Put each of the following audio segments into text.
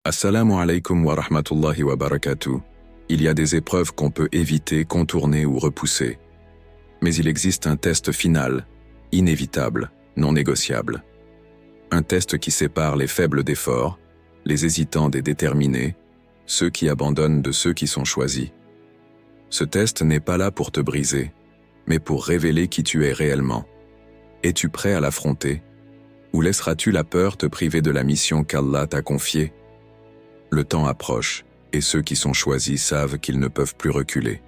Assalamu alaikum wa rahmatullahi wa barakatuh. Il y a des épreuves qu'on peut éviter, contourner ou repousser. Mais il existe un test final, inévitable, non négociable. Un test qui sépare les faibles des forts, les hésitants des déterminés, ceux qui abandonnent de ceux qui sont choisis. Ce test n'est pas là pour te briser, mais pour révéler qui tu es réellement. Es-tu prêt à l'affronter? Ou laisseras-tu la peur te priver de la mission qu'Allah t'a confiée? Le temps approche, et ceux qui sont choisis savent qu'ils ne peuvent plus reculer.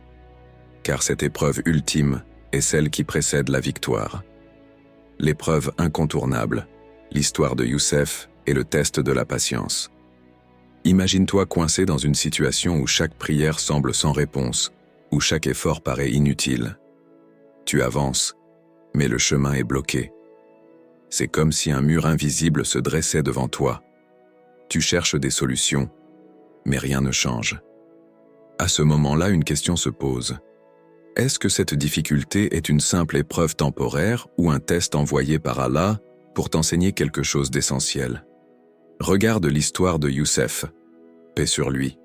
Car cette épreuve ultime est celle qui précède la victoire. L'épreuve incontournable, l'histoire de Youssef et le test de la patience. Imagine-toi coincé dans une situation où chaque prière semble sans réponse, où chaque effort paraît inutile. Tu avances, mais le chemin est bloqué. C'est comme si un mur invisible se dressait devant toi. Tu cherches des solutions, mais rien ne change. À ce moment-là, une question se pose. Est-ce que cette difficulté est une simple épreuve temporaire ou un test envoyé par Allah pour t'enseigner quelque chose d'essentiel? Regarde l'histoire de Youssef. Paix sur lui.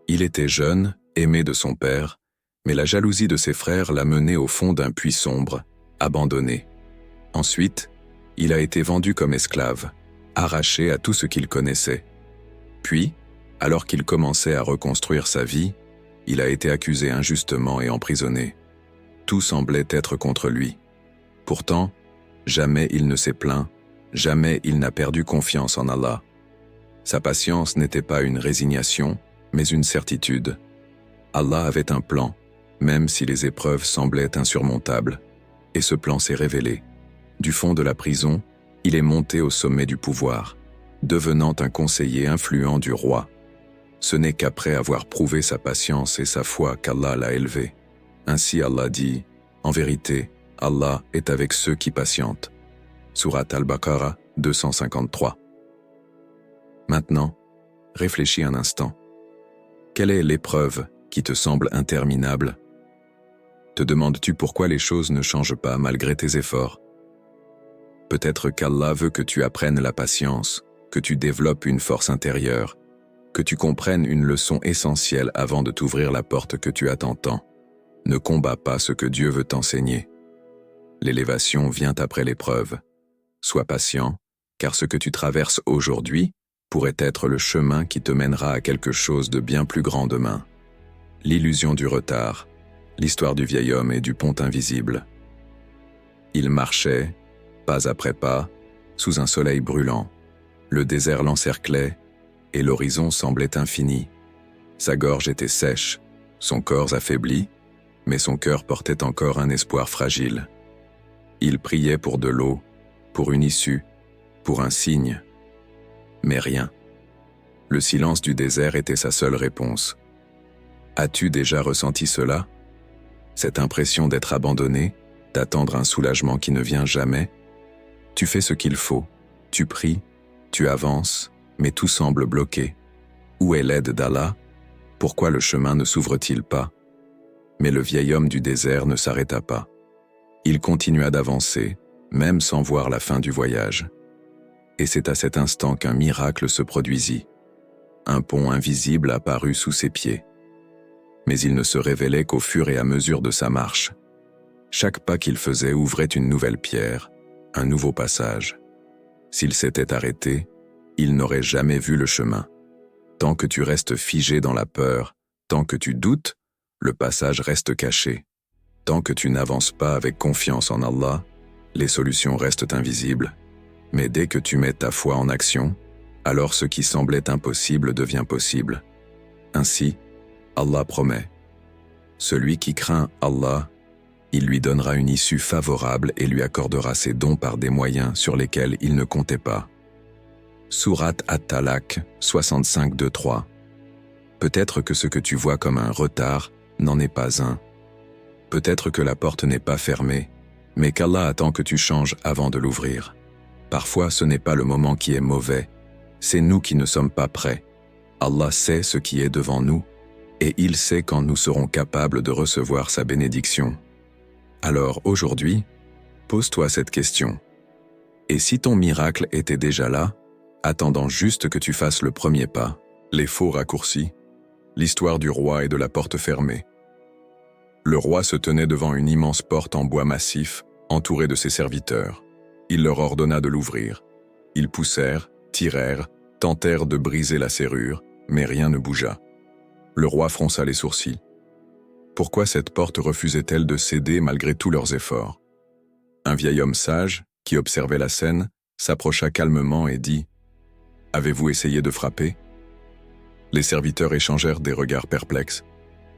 Il était jeune, aimé de son père, mais la jalousie de ses frères l'a mené au fond d'un puits sombre, abandonné. Ensuite, il a été vendu comme esclave, arraché à tout ce qu'il connaissait. Puis, alors qu'il commençait à reconstruire sa vie, il a été accusé injustement et emprisonné. Tout semblait être contre lui. Pourtant, jamais il ne s'est plaint, jamais il n'a perdu confiance en Allah. Sa patience n'était pas une résignation, mais une certitude. Allah avait un plan, même si les épreuves semblaient insurmontables. Et ce plan s'est révélé. Du fond de la prison, il est monté au sommet du pouvoir, devenant un conseiller influent du roi. Ce n'est qu'après avoir prouvé sa patience et sa foi qu'Allah l'a élevé. Ainsi Allah dit, « En vérité, Allah est avec ceux qui patientent. » Sourate Al-Baqarah 253. Maintenant, réfléchis un instant. Quelle est l'épreuve qui te semble interminable? Te demandes-tu pourquoi les choses ne changent pas malgré tes efforts? Peut-être qu'Allah veut que tu apprennes la patience, que tu développes une force intérieure, que tu comprennes une leçon essentielle avant de t'ouvrir la porte que tu attends tant. Ne combats pas ce que Dieu veut t'enseigner. L'élévation vient après l'épreuve. Sois patient, car ce que tu traverses aujourd'hui pourrait être le chemin qui te mènera à quelque chose de bien plus grand demain. L'illusion du retard, l'histoire du vieil homme et du pont invisible. Il marchait, pas après pas, sous un soleil brûlant. Le désert l'encerclait, et l'horizon semblait infini. Sa gorge était sèche, son corps affaibli, mais son cœur portait encore un espoir fragile. Il priait pour de l'eau, pour une issue, pour un signe. Mais rien. Le silence du désert était sa seule réponse. As-tu déjà ressenti cela? Cette impression d'être abandonné, d'attendre un soulagement qui ne vient jamais? Tu fais ce qu'il faut, tu pries, tu avances, mais tout semble bloqué. Où est l'aide d'Allah? Pourquoi le chemin ne s'ouvre-t-il pas? Mais le vieil homme du désert ne s'arrêta pas. Il continua d'avancer, même sans voir la fin du voyage. Et c'est à cet instant qu'un miracle se produisit. Un pont invisible apparut sous ses pieds. Mais il ne se révélait qu'au fur et à mesure de sa marche. Chaque pas qu'il faisait ouvrait une nouvelle pierre, un nouveau passage. S'il s'était arrêté, il n'aurait jamais vu le chemin. Tant que tu restes figé dans la peur, tant que tu doutes, le passage reste caché. Tant que tu n'avances pas avec confiance en Allah, les solutions restent invisibles. Mais dès que tu mets ta foi en action, alors ce qui semblait impossible devient possible. Ainsi, Allah promet. Celui qui craint Allah, il lui donnera une issue favorable et lui accordera ses dons par des moyens sur lesquels il ne comptait pas. Sourate At-Talaq 65-2-3. Peut-être que ce que tu vois comme un retard n'en est pas un. Peut-être que la porte n'est pas fermée, mais qu'Allah attend que tu changes avant de l'ouvrir. Parfois, ce n'est pas le moment qui est mauvais, c'est nous qui ne sommes pas prêts. Allah sait ce qui est devant nous, et il sait quand nous serons capables de recevoir sa bénédiction. Alors aujourd'hui, pose-toi cette question. Et si ton miracle était déjà là, attendant juste que tu fasses le premier pas? Les faux raccourcis, l'histoire du roi et de la porte fermée. Le roi se tenait devant une immense porte en bois massif, entouré de ses serviteurs. Il leur ordonna de l'ouvrir. Ils poussèrent, tirèrent, tentèrent de briser la serrure, mais rien ne bougea. Le roi fronça les sourcils. Pourquoi cette porte refusait-elle de céder malgré tous leurs efforts? Un vieil homme sage, qui observait la scène, s'approcha calmement et dit « Avez-vous essayé de frapper ?» Les serviteurs échangèrent des regards perplexes.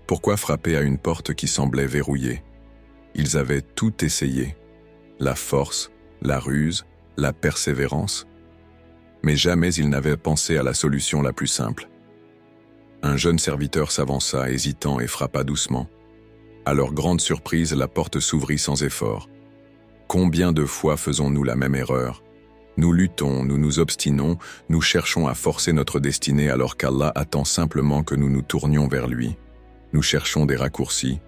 Pourquoi frapper à une porte qui semblait verrouillée? Ils avaient tout essayé. La force, la ruse, la persévérance. Mais jamais ils n'avaient pensé à la solution la plus simple. Un jeune serviteur s'avança, hésitant, et frappa doucement. À leur grande surprise, la porte s'ouvrit sans effort. Combien de fois faisons-nous la même erreur? Nous luttons, nous nous obstinons, nous cherchons à forcer notre destinée alors qu'Allah attend simplement que nous nous tournions vers lui. Nous cherchons des raccourcis,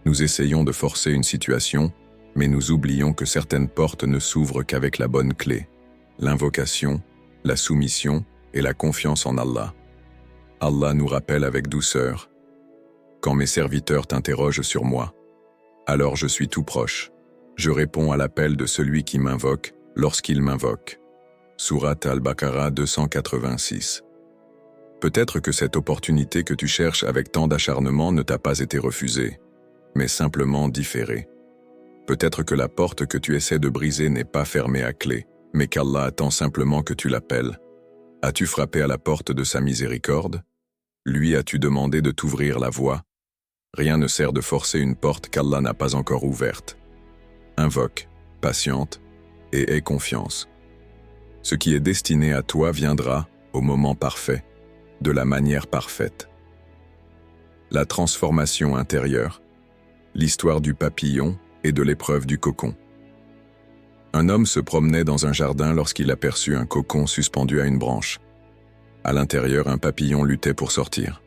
nous essayons de forcer une situation, mais nous oublions que certaines portes ne s'ouvrent qu'avec la bonne clé, l'invocation, la soumission et la confiance en Allah. Allah nous rappelle avec douceur « Quand mes serviteurs t'interrogent sur moi, alors je suis tout proche. Je réponds à l'appel de celui qui m'invoque lorsqu'il m'invoque. » Sourate Al-Baqarah 286. Peut-être que cette opportunité que tu cherches avec tant d'acharnement ne t'a pas été refusée, mais simplement différée. Peut-être que la porte que tu essaies de briser n'est pas fermée à clé, mais qu'Allah attend simplement que tu l'appelles. As-tu frappé à la porte de sa miséricorde? Lui as-tu demandé de t'ouvrir la voie? Rien ne sert de forcer une porte qu'Allah n'a pas encore ouverte. Invoque, patiente, et aie confiance. Ce qui est destiné à toi viendra, au moment parfait, de la manière parfaite. La transformation intérieure, l'histoire du papillon et de l'épreuve du cocon. Un homme se promenait dans un jardin lorsqu'il aperçut un cocon suspendu à une branche. À l'intérieur, un papillon luttait pour sortir.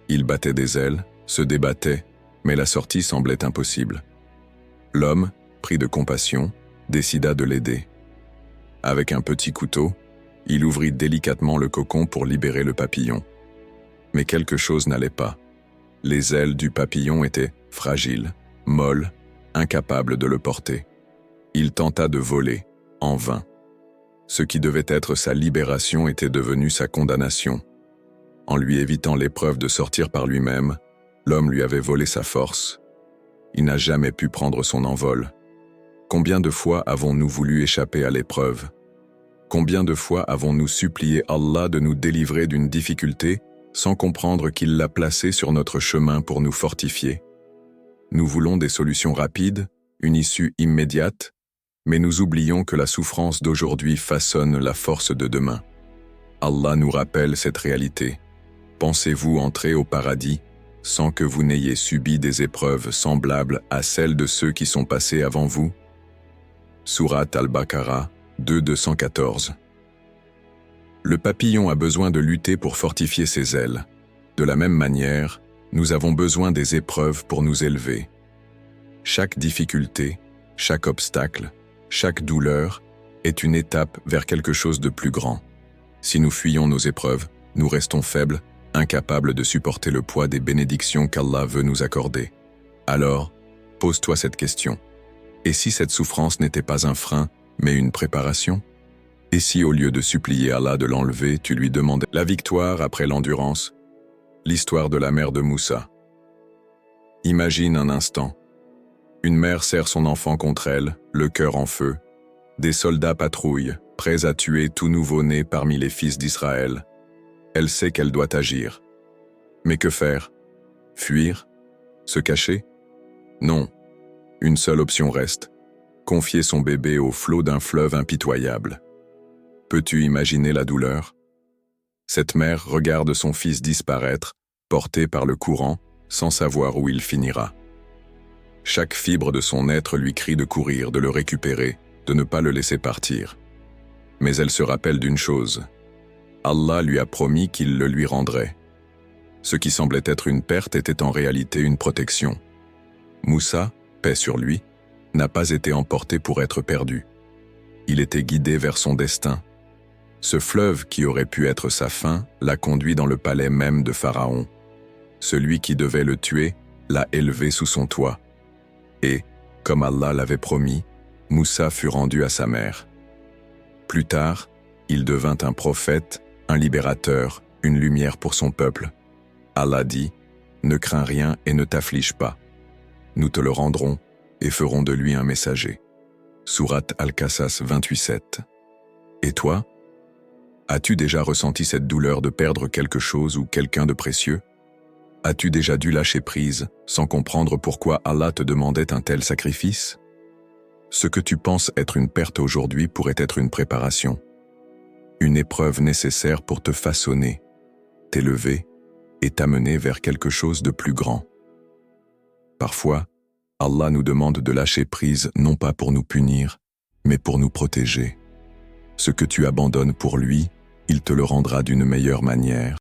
Il battait des ailes, se débattait, mais la sortie semblait impossible. L'homme, pris de compassion, décida de l'aider. Avec un petit couteau, il ouvrit délicatement le cocon pour libérer le papillon. Mais quelque chose n'allait pas. Les ailes du papillon étaient fragiles, molles, incapables de le porter. Il tenta de voler, en vain. Ce qui devait être sa libération était devenu sa condamnation. En lui évitant l'épreuve de sortir par lui-même, l'homme lui avait volé sa force. Il n'a jamais pu prendre son envol. Combien de fois avons-nous voulu échapper à l'épreuve? Combien de fois avons-nous supplié Allah de nous délivrer d'une difficulté sans comprendre qu'il l'a placée sur notre chemin pour nous fortifier? Nous voulons des solutions rapides, une issue immédiate, mais nous oublions que la souffrance d'aujourd'hui façonne la force de demain. Allah nous rappelle cette réalité. Pensez-vous entrer au paradis sans que vous n'ayez subi des épreuves semblables à celles de ceux qui sont passés avant vous? Sourate Al-Baqarah 2:214. Le papillon a besoin de lutter pour fortifier ses ailes. De la même manière, nous avons besoin des épreuves pour nous élever. Chaque difficulté, chaque obstacle, chaque douleur est une étape vers quelque chose de plus grand. Si nous fuyons nos épreuves, nous restons faibles, incapables de supporter le poids des bénédictions qu'Allah veut nous accorder. Alors, pose-toi cette question. Et si cette souffrance n'était pas un frein, mais une préparation? Et si au lieu de supplier Allah de l'enlever, tu lui demandais la victoire après l'endurance? L'histoire de la mère de Moussa. Imagine un instant. Une mère serre son enfant contre elle, le cœur en feu. Des soldats patrouillent, prêts à tuer tout nouveau-né parmi les fils d'Israël. Elle sait qu'elle doit agir. Mais que faire? Fuir? Se cacher? Non. Une seule option reste. Confier son bébé au flot d'un fleuve impitoyable. Peux-tu imaginer la douleur? Cette mère regarde son fils disparaître, porté par le courant, sans savoir où il finira. Chaque fibre de son être lui crie de courir, de le récupérer, de ne pas le laisser partir. Mais elle se rappelle d'une chose. Allah lui a promis qu'il le lui rendrait. Ce qui semblait être une perte était en réalité une protection. Moussa, paix sur lui, n'a pas été emporté pour être perdu. Il était guidé vers son destin. Ce fleuve qui aurait pu être sa fin l'a conduit dans le palais même de Pharaon. Celui qui devait le tuer l'a élevé sous son toit. Et, comme Allah l'avait promis, Moussa fut rendu à sa mère. Plus tard, il devint un prophète, un libérateur, une lumière pour son peuple. Allah dit, « Ne crains rien et ne t'afflige pas. Nous te le rendrons et ferons de lui un messager. » Sourate Al-Qasas 28:7. Et toi? As-tu déjà ressenti cette douleur de perdre quelque chose ou quelqu'un de précieux? As-tu déjà dû lâcher prise sans comprendre pourquoi Allah te demandait un tel sacrifice? Ce que tu penses être une perte aujourd'hui pourrait être une préparation, une épreuve nécessaire pour te façonner, t'élever et t'amener vers quelque chose de plus grand. Parfois, Allah nous demande de lâcher prise non pas pour nous punir, mais pour nous protéger. Ce que tu abandonnes pour lui, il te le rendra d'une meilleure manière.